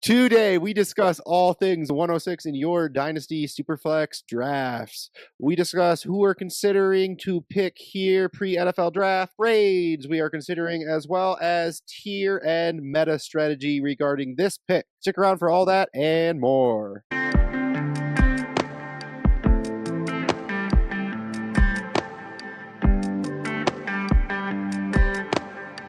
Today, we discuss all things 106 in your Dynasty Superflex drafts. We discuss who we're considering to pick here pre-NFL draft, grades we are considering, as well as tier and meta strategy regarding this pick. Stick around for all that and more.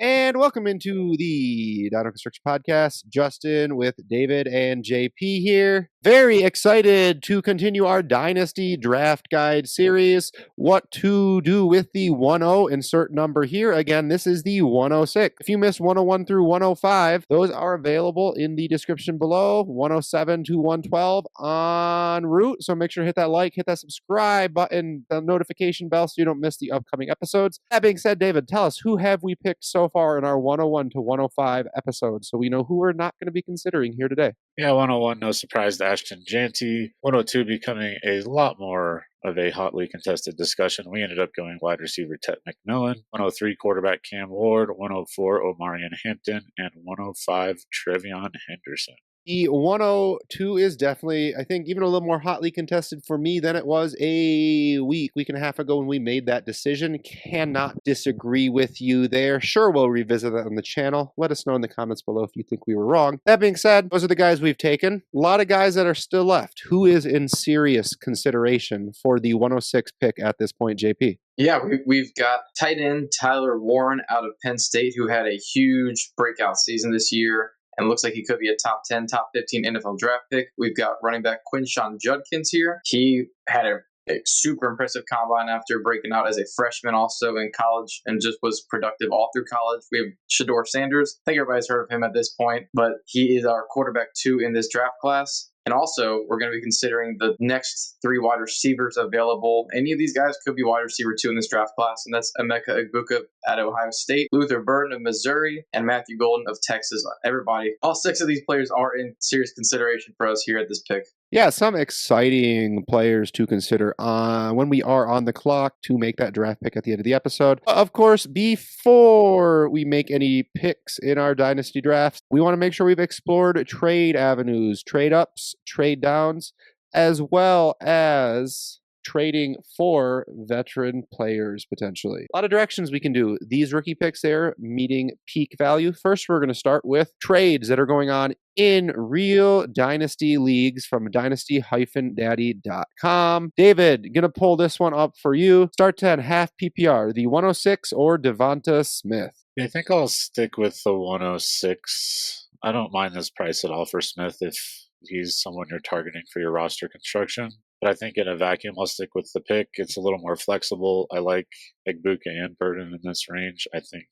And welcome into the Dino Construction Podcast. Justin with David and JP here. Very excited to continue our Dynasty Draft Guide series. What to do with the 10, insert number here. Again, this is the 106. If you missed 101 through 105, those are available in the description below. 107 to 112 en route. So make sure to hit that like, hit that subscribe button, the notification bell so you don't miss the upcoming episodes. That being said, David, tell us, who have we picked so far in our 101 to 105 episodes so we know who we're not going to be considering here today? Yeah, 101, no surprise to Ashton Janty. 102 becoming a lot more of a hotly contested discussion. We ended up going wide receiver Ted McMillan, 103 quarterback Cam Ward, 104 Omarion Hampton, and 105 Trevion Henderson. The 102 is definitely, I think, even a little more hotly contested for me than it was a week and a half ago when we made that decision. Cannot disagree with you there. Sure, we'll revisit that on the channel. Let us know in the comments below if you think we were wrong. That being said, those are the guys we've taken. A lot of guys that are still left. Who is in serious consideration for the 106 pick at this point, JP? Yeah, we've got tight end Tyler Warren out of Penn State, who had a huge breakout season this year and looks like he could be a top 10, top 15 NFL draft pick. We've got running back Quinshawn Judkins here. He had a super impressive combine after breaking out as a freshman also in college and just was productive all through college. We have Shedeur Sanders. I think everybody's heard of him at this point, but he is our quarterback 2 in this draft class. And also, we're going to be considering the next 3 wide receivers available. Any of these guys could be wide receiver 2 in this draft class, and that's Emeka Egbuka at Ohio State, Luther Burden of Missouri, and Matthew Golden of Texas. Everybody, all 6 of these players are in serious consideration for us here at this pick. Yeah, some exciting players to consider when we are on the clock to make that draft pick at the end of the episode. Of course, before we make any picks in our Dynasty drafts, we want to make sure we've explored trade avenues, trade ups, trade downs, as well as trading for veteran players potentially. A lot of directions we can do. These rookie picks there meeting peak value. First, we're going to start with trades that are going on in real Dynasty leagues from dynasty-daddy.com. David, going to pull this one up for you. Start 10, half PPR, the 106 or Devonta Smith. I think I'll stick with the 106. I don't mind this price at all for Smith if he's someone you're targeting for your roster construction. But I think in a vacuum, I'll stick with the pick. It's a little more flexible. I like Egbuka and Burden in this range. I think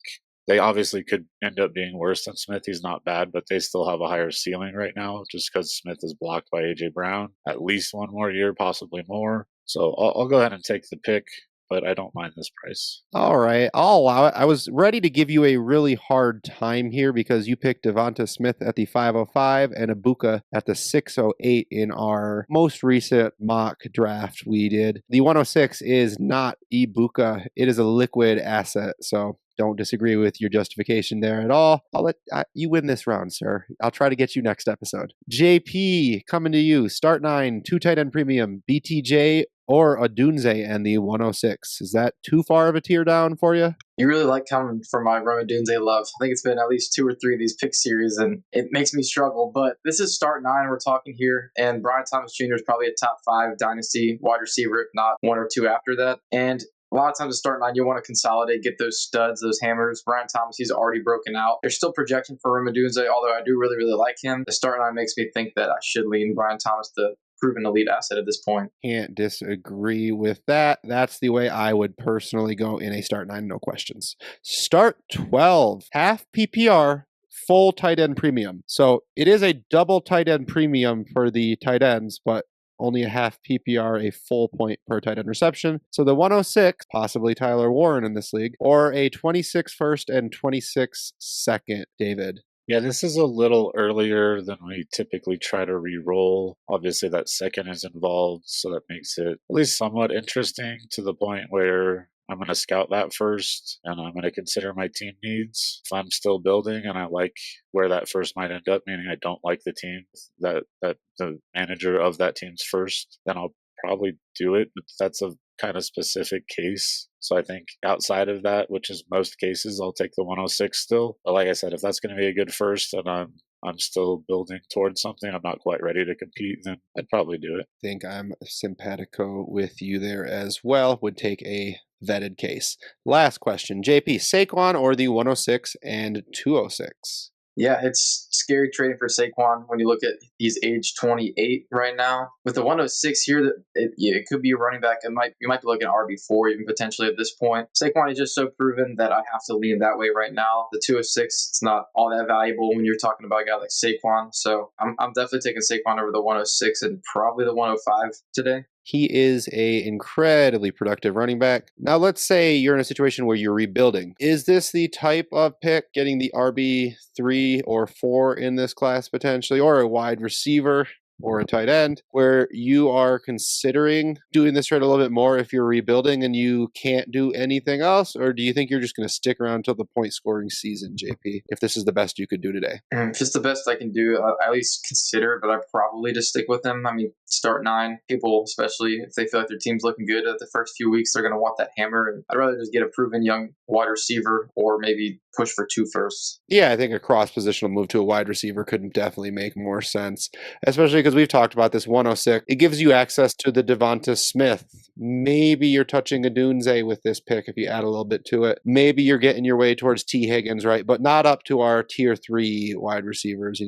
they obviously could end up being worse than Smith. He's not bad, but they still have a higher ceiling right now just because Smith is blocked by A.J. Brown. At least one more year, possibly more. So I'll go ahead and take the pick, but I don't mind this price. All right, I'll allow it. I was ready to give you a really hard time here because you picked Devonta Smith at the 505 and Egbuka at the 608 in our most recent mock draft we did. The 106 is not Egbuka. It is a liquid asset, so don't disagree with your justification there at all. I'll let you win this round, sir. I'll try to get you next episode. JP, coming to you. Start 9, 2 tight end premium, BTJ or Odunze and the 106. Is that too far of a tier down for you? You really like coming from my Odunze love. I think it's been at least 2 or 3 of these pick series, and it makes me struggle. But this is start 9 we're talking here, and Brian Thomas Jr. is probably a top 5 Dynasty wide receiver, if not 1 or 2 after that. And a lot of times to start 9, you want to consolidate, get those studs, those hammers. Brian Thomas, he's already broken out. There's still projection for Odunze, although I do really, really like him. The start 9 makes me think that I should lean Brian Thomas, the proven elite asset at this point. Can't disagree with that. That's the way I would personally go in a start 9, no questions. Start 12, half PPR, full tight end premium. So it is a double tight end premium for the tight ends, but only a half PPR, a full point per tight end reception. So the 106, possibly Tyler Warren in this league, or a 26 first and 26 second, David. Yeah, this is a little earlier than we typically try to re-roll. Obviously, that second is involved, so that makes it at least somewhat interesting to the point where I'm going to scout that first, and I'm going to consider my team needs. If I'm still building and I like where that first might end up, meaning I don't like the team that the manager of that team's first, then I'll probably do it. But that's a kind of specific case. So I think outside of that, which is most cases, I'll take the 106 still. But like I said, if that's going to be a good first and I'm still building towards something, I'm not quite ready to compete, then I'd probably do it. I think I'm simpatico with you there as well. Would take a vetted case. Last question, JP, Saquon or the 106 and 206? Yeah, it's scary trading for Saquon when you look at he's age 28 right now. With the 106 here, it could be a running back. You might be looking at RB4 even potentially at this point. Saquon is just so proven that I have to lean that way right now. The 206, it's not all that valuable when you're talking about a guy like Saquon. So I'm definitely taking Saquon over the 106 and probably the 105 today. He is a incredibly productive running back. Now, let's say you're in a situation where you're rebuilding. Is this the type of pick, getting the RB3 or 4 in this class potentially, or a wide receiver or a tight end, where you are considering doing this trade a little bit more if you're rebuilding and you can't do anything else? Or do you think you're just going to stick around until the point scoring season, JP, if this is the best you could do today? If it's the best I can do, I at least consider it, but I probably just stick with him. I mean, start 9. People, especially if they feel like their team's looking good at the first few weeks, they're going to want that hammer. And I'd rather just get a proven young wide receiver or maybe push for 2 firsts. Yeah, I think a cross-positional move to a wide receiver could definitely make more sense, especially because we've talked about this 106. It gives you access to the Devonta Smith. Maybe you're touching a Dunze with this pick if you add a little bit to it. Maybe you're getting your way towards T. Higgins, right? But not up to our tier 3 wide receivers,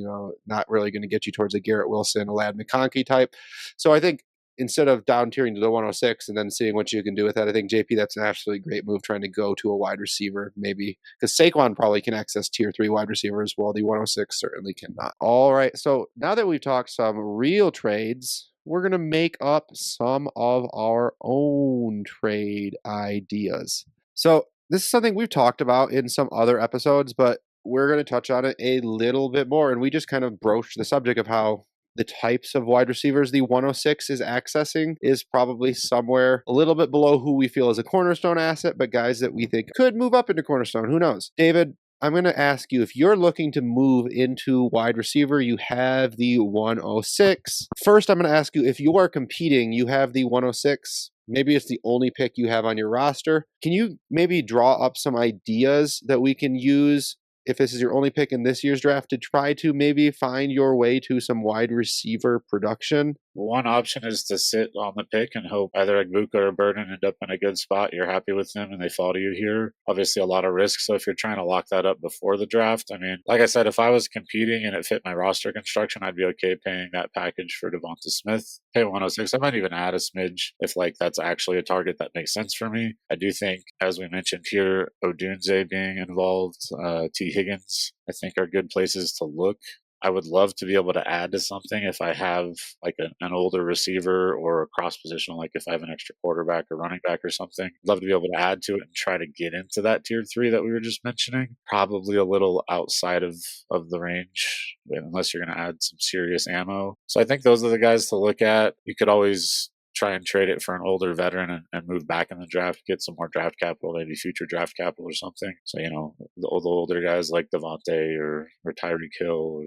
not really going to get you towards a Garrett Wilson, a Ladd McConkey type. So I think instead of down tiering to the 106 and then seeing what you can do with that, I think, JP, that's an absolutely great move, trying to go to a wide receiver, maybe, because Saquon probably can access tier 3 wide receivers, while the 106 certainly cannot. All right, so now that we've talked some real trades, we're going to make up some of our own trade ideas. So this is something we've talked about in some other episodes, but we're going to touch on it a little bit more. And we just kind of broached the subject of how the types of wide receivers the 106 is accessing is probably somewhere a little bit below who we feel is a cornerstone asset, but guys that we think could move up into cornerstone. Who knows? David, I'm going to ask you, if you're looking to move into wide receiver, you have the 106. First, I'm going to ask you, if you are competing, you have the 106. Maybe it's the only pick you have on your roster. Can you maybe draw up some ideas that we can use, if this is your only pick in this year's draft, to try to maybe find your way to some wide receiver production? One option is to sit on the pick and hope either Agbuka or Burden end up in a good spot. You're happy with them and they fall to you here. Obviously, a lot of risk. So if you're trying to lock that up before the draft, I mean, like I said, if I was competing and it fit my roster construction, I'd be okay paying that package for Devonta Smith. Pay 106. I might even add a smidge if that's actually a target that makes sense for me. I do think, as we mentioned here, Odunze being involved, T. Higgins, I think are good places to look. I would love to be able to add to something if I have like an older receiver or a cross positional, like if I have an extra quarterback or running back or something. I'd love to be able to add to it and try to get into that tier 3 that we were just mentioning. Probably a little outside of the range, unless you're going to add some serious ammo. So I think those are the guys to look at. You could always try and trade it for an older veteran and move back in the draft, get some more draft capital, maybe future draft capital or something. So, the older guys like Devontae or Tyreek Hill or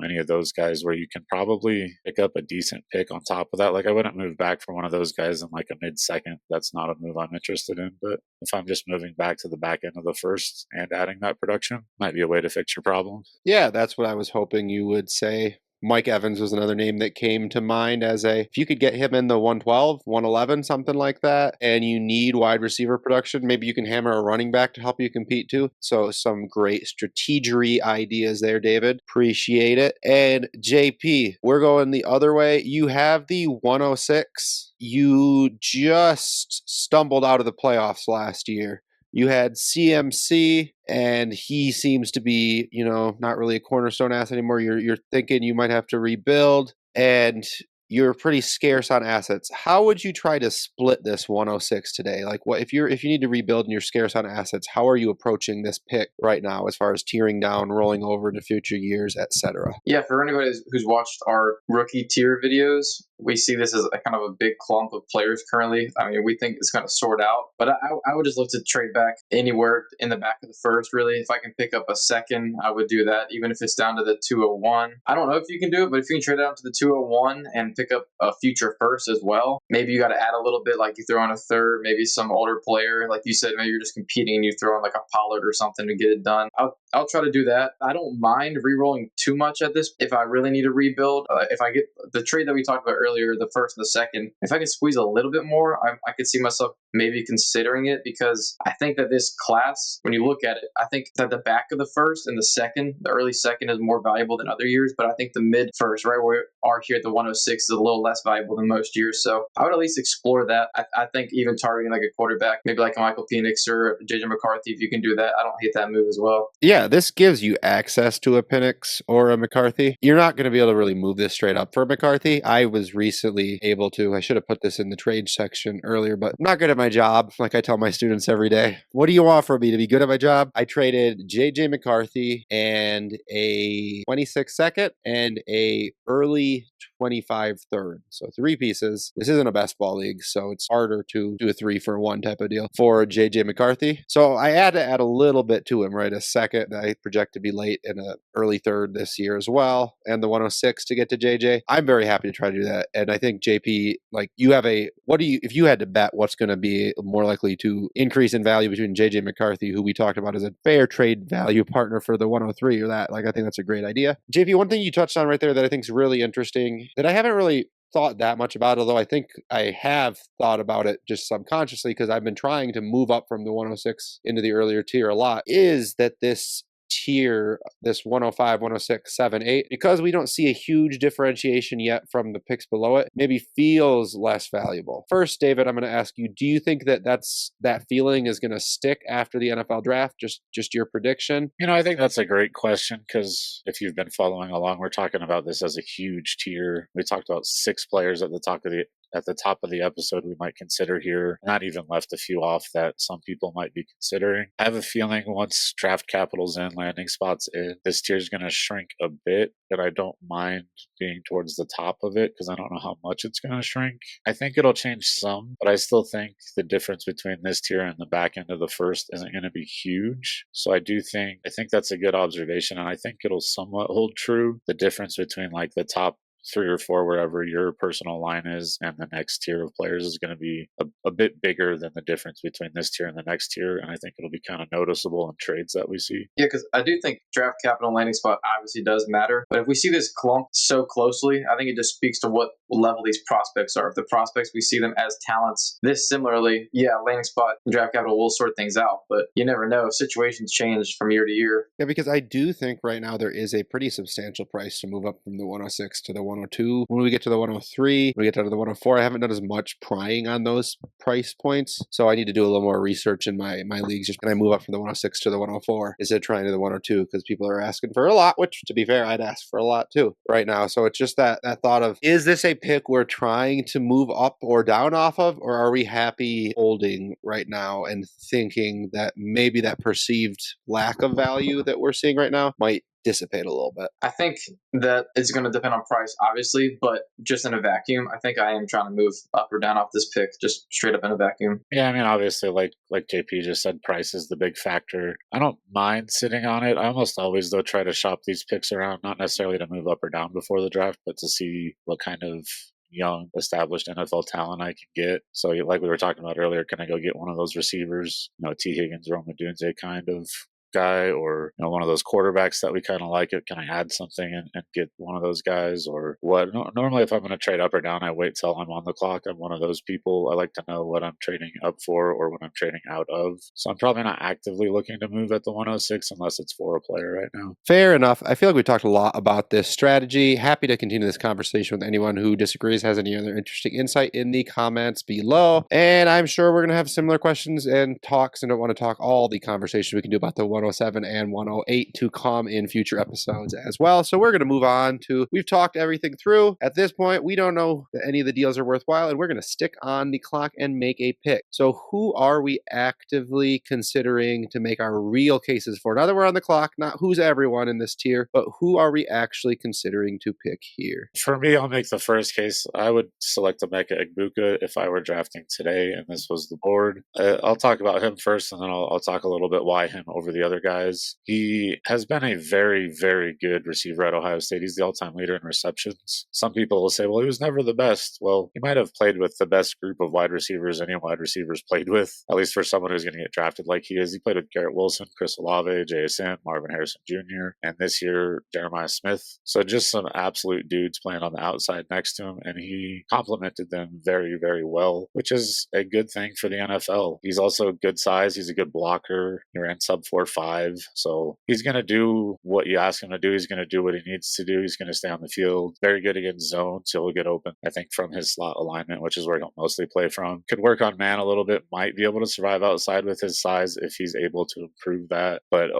any of those guys, where you can probably pick up a decent pick on top of that. Like, I wouldn't move back for one of those guys in like a mid-second. That's not a move I'm interested in. But if I'm just moving back to the back end of the first and adding that production, might be a way to fix your problem. Yeah, that's what I was hoping you would say. Mike Evans was another name that came to mind as if you could get him in the 112, 111, something like that, and you need wide receiver production, maybe you can hammer a running back to help you compete too. So some great strategery ideas there, David. Appreciate it. And JP, we're going the other way. You have the 106. You just stumbled out of the playoffs last year. You had CMC, and he seems to be, not really a cornerstone asset anymore. You're thinking you might have to rebuild, and you're pretty scarce on assets. How would you try to split this 106 today? Like, what if you need to rebuild and you're scarce on assets? How are you approaching this pick right now, as far as tiering down, rolling over into future years, etc.? Yeah, for anybody who's watched our rookie tier videos, we see this as a kind of a big clump of players currently. I mean, we think it's going to sort out, but I would just look to trade back anywhere in the back of the first, really. If I can pick up a second, I would do that, even if it's down to the 201. I don't know if you can do it, but if you can trade out to the 201 and pick up a future first as well, maybe you got to add a little bit, like you throw in a third, maybe some older player. Like you said, maybe you're just competing and you throw in like a Pollard or something to get it done. I'll try to do that. I don't mind re-rolling too much at this if I really need to rebuild. If I get the trade that we talked about earlier, the first and the second, if I can squeeze a little bit more, I could see myself maybe considering it, because I think that this class, when you look at it, I think that the back of the first and the second, the early second, is more valuable than other years, but I think the mid first, right where we are here at the 106, is a little less valuable than most years. So I would at least explore that. I think even targeting like a quarterback, maybe like a Michael Penix or JJ McCarthy, if you can do that, I don't hate that move as well. Yeah, this gives you access to a Penix or a McCarthy. You're not going to be able to really move this straight up for McCarthy. I was recently able to, I should have put this in the trade section earlier, but I'm not good at my job. Like I tell my students every day, what do you want from me to be good at my job? I traded JJ McCarthy and a 26 second and a early 25 third. So 3 pieces. This isn't a best ball league, so it's harder to do a 3-for-1 type of deal for JJ McCarthy. So I had to add a little bit to him, right? A second that I project to be late and an early third this year as well, and the 106 to get to JJ. I'm very happy to try to do that. And I think JP, like you have if you had to bet what's going to be more likely to increase in value between JJ McCarthy, who we talked about as a fair trade value partner for the 103, or that, like I think that's a great idea. JP, one thing you touched on right there that I think is really interesting that I haven't really thought that much about, although I think I have thought about it just subconsciously because I've been trying to move up from the 106 into the earlier tier a lot, is that this tier, this 105, 106, 7, 8, because we don't see a huge differentiation yet from the picks below it, maybe feels less valuable. First, David, I'm going to ask you, do you think that that feeling is going to stick after the NFL draft? Just your prediction? I think that's a great question, because if you've been following along, we're talking about this as a huge tier. We talked about 6 players at the top of the episode we might consider here. Not even left a few off that some people might be considering. I have a feeling once draft capital's in, landing spots in, this tier is going to shrink a bit, but I don't mind being towards the top of it because I don't know how much it's going to shrink. I think it'll change some, but I still think the difference between this tier and the back end of the first isn't going to be huge. So I think that's a good observation, and I think it'll somewhat hold true. The difference between like the top 3 or 4, wherever your personal line is, and the next tier of players is going to be a bit bigger than the difference between this tier and the next tier. And I think it'll be kind of noticeable in trades that we see. Yeah, because I do think draft capital landing spot obviously does matter. But if we see this clump so closely, I think it just speaks to what level these prospects are. If the prospects, we see them as talents this similarly, yeah, landing spot and draft capital will sort things out. But you never know. Situations change from year to year. Yeah, because I do think right now there is a pretty substantial price to move up from the 106 to the 102. When we get to the 103, when we get down to the 104, I haven't done as much prying on those price points. So I need to do a little more research in my leagues. Just can I move up from the 106 to the 104 instead of trying to the 102? Because people are asking for a lot, which to be fair, I'd ask for a lot too right now. So it's just that thought of, is this a pick we're trying to move up or down off of, or are we happy holding right now and thinking that maybe that perceived lack of value that we're seeing right now might dissipate a little bit? I think that it's going to depend on price, obviously, but just in a vacuum, I think I am trying to move up or down off this pick, just straight up in a vacuum. Yeah, I mean, obviously, like JP just said, price is the big factor. I don't mind sitting on it. I almost always, though, try to shop these picks around, not necessarily to move up or down before the draft, but to see what kind of young, established NFL talent I can get. So, like we were talking about earlier, can I go get one of those receivers, T. Higgins, Rome Odunze kind of guy, or one of those quarterbacks that we kind of like it? Can I add something and get one of those guys, or what? Normally, if I'm going to trade up or down, I wait till I'm on the clock. I'm one of those people. I like to know what I'm trading up for or what I'm trading out of. So I'm probably not actively looking to move at the 106 unless it's for a player right now. Fair enough. I feel like we talked a lot about this strategy. Happy to continue this conversation with anyone who disagrees, has any other interesting insight in the comments below. And I'm sure we're going to have similar questions and talks, and don't want to talk all the conversations we can do about the 105 107 and 108 to come in future episodes as well. So we're going to move on to, we've talked everything through. At this point, we don't know that any of the deals are worthwhile, and we're going to stick on the clock and make a pick. So who are we actively considering to make our real cases for? Now that we're on the clock, not who's everyone in this tier, but who are we actually considering to pick here? For me, I'll make the first case. I would select Emeka Egbuka if I were drafting today and this was the board. I'll talk about him first, and then I'll talk a little bit why him over the other guys. He has been a very, very good receiver at Ohio State. He's the all-time leader in receptions. Some people will say, well, he was never the best. Well, he might have played with the best group of wide receivers any wide receivers played with, at least for someone who's going to get drafted like he is. He played with Garrett Wilson, Chris Olave, JSN, Marvin Harrison Jr., and this year, Jeremiah Smith. So just some absolute dudes playing on the outside next to him, and he complemented them very, very well, which is a good thing for the NFL. He's also good size. He's a good blocker. He ran sub 4.5. So he's going to do what you ask him to do. He's going to do what he needs to do. He's going to stay on the field. Very good against zone, so he'll get open, I think, from his slot alignment, which is where he'll mostly play from. Could work on man a little bit. Might be able to survive outside with his size if he's able to improve that. But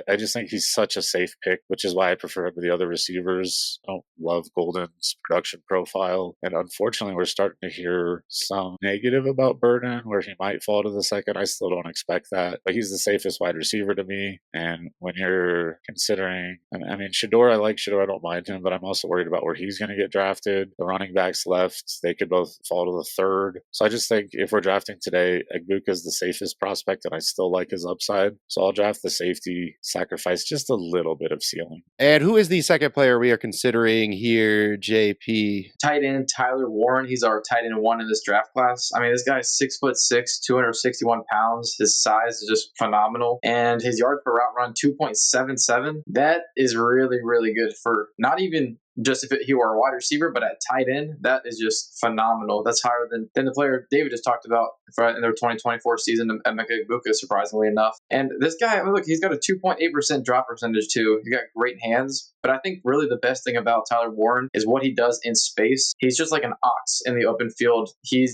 I just think he's such a safe pick, which is why I prefer him to the other receivers. I don't love Golden's production profile. And unfortunately, we're starting to hear some negative about Burden, where he might fall to the second. I still don't expect that. But he's the safest wide receiver to me. And when you're considering, I mean, Shador, I like Shador. I don't mind him, but I'm also worried about where he's going to get drafted. The running backs left, they could both fall to the third. So I just think if we're drafting today, Egbuka is the safest prospect, and I still like his upside. So I'll draft the safety, sacrifice just a little bit of ceiling. And who is the second player we are considering here, JP? Tight end Tyler Warren. He's our tight end one in this draft class. I mean, this guy's 6'6", 261 pounds. His size is just phenomenal. And his yard per route run, 2.77. That is really, really good for not even just if he were a wide receiver, but at tight end, that is just phenomenal. That's higher than the player David just talked about in their 2024 season, Emeka Egbuka, surprisingly enough. And this guy, I mean, look, he's got a 2.8% drop percentage too. He's got great hands. But I think really the best thing about Tyler Warren is what he does in space. He's just like an ox in the open field. He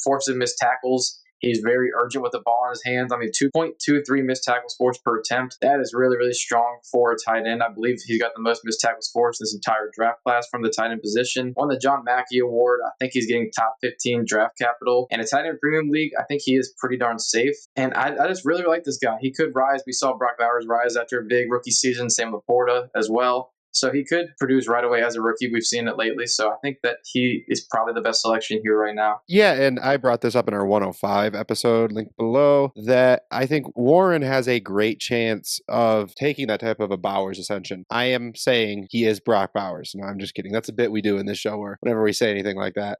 forces missed tackles. He's very urgent with the ball in his hands. I mean, 2.23 missed tackles forced per attempt. That is really, really strong for a tight end. I believe he's got the most missed tackles forced in this entire draft class from the tight end position. Won the John Mackey Award. I think he's getting top 15 draft capital. And a tight end premium league, I think he is pretty darn safe. And I just really like this guy. He could rise. We saw Brock Bowers rise after a big rookie season. Same with Porta as well. So he could produce right away as a rookie. We've seen it lately. So I think that he is probably the best selection here right now. Yeah, and I brought this up in our 105 episode, link below, that I think Warren has a great chance of taking that type of a Bowers ascension. I am saying he is Brock Bowers. No, I'm just kidding. That's a bit we do in this show where whenever we say anything like that,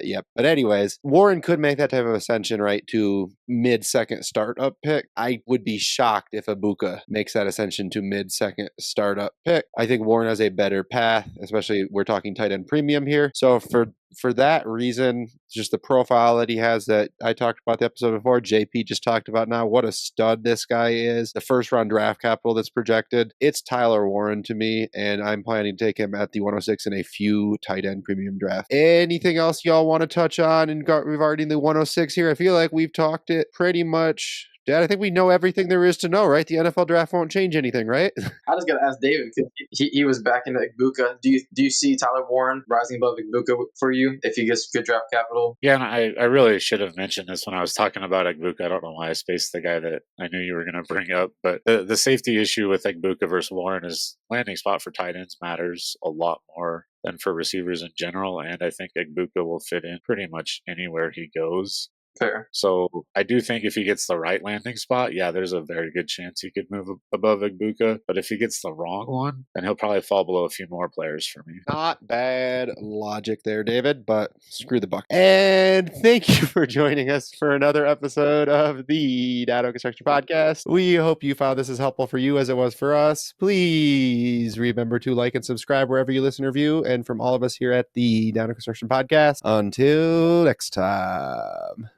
yep. But anyways, Warren could make that type of ascension right to mid-second startup pick. I would be shocked if Egbuka makes that ascension to mid-second startup pick. I think Warren has a better path, especially we're talking tight end premium here. So for that reason, just the profile that he has that I talked about the episode before, JP just talked about now, what a stud this guy is. The first round draft capital that's projected, it's Tyler Warren to me, and I'm planning to take him at the 106 in a few tight end premium draft. Anything else y'all want to touch on regarding the 106 here? I feel like we've talked it pretty much. Dad, I think we know everything there is to know, right? The NFL draft won't change anything, right? I just got to ask David, because he was back into Egbuka. Do you see Tyler Warren rising above Egbuka for you if he gets good draft capital? Yeah, and I really should have mentioned this when I was talking about Egbuka. I don't know why I spaced the guy that I knew you were going to bring up, but the safety issue with Egbuka versus Warren is landing spot for tight ends matters a lot more than for receivers in general, and I think Egbuka will fit in pretty much anywhere he goes. Fair. So I do think if he gets the right landing spot, yeah, there's a very good chance he could move above Egbuka. But if he gets the wrong one, then he'll probably fall below a few more players for me. Not bad logic there, David, but screw the buck. And thank you for joining us for another episode of the Dado Construction Podcast. We hope you found this as helpful for you as it was for us. Please remember to like and subscribe wherever you listen or view. And from all of us here at the Dado Construction Podcast, until next time.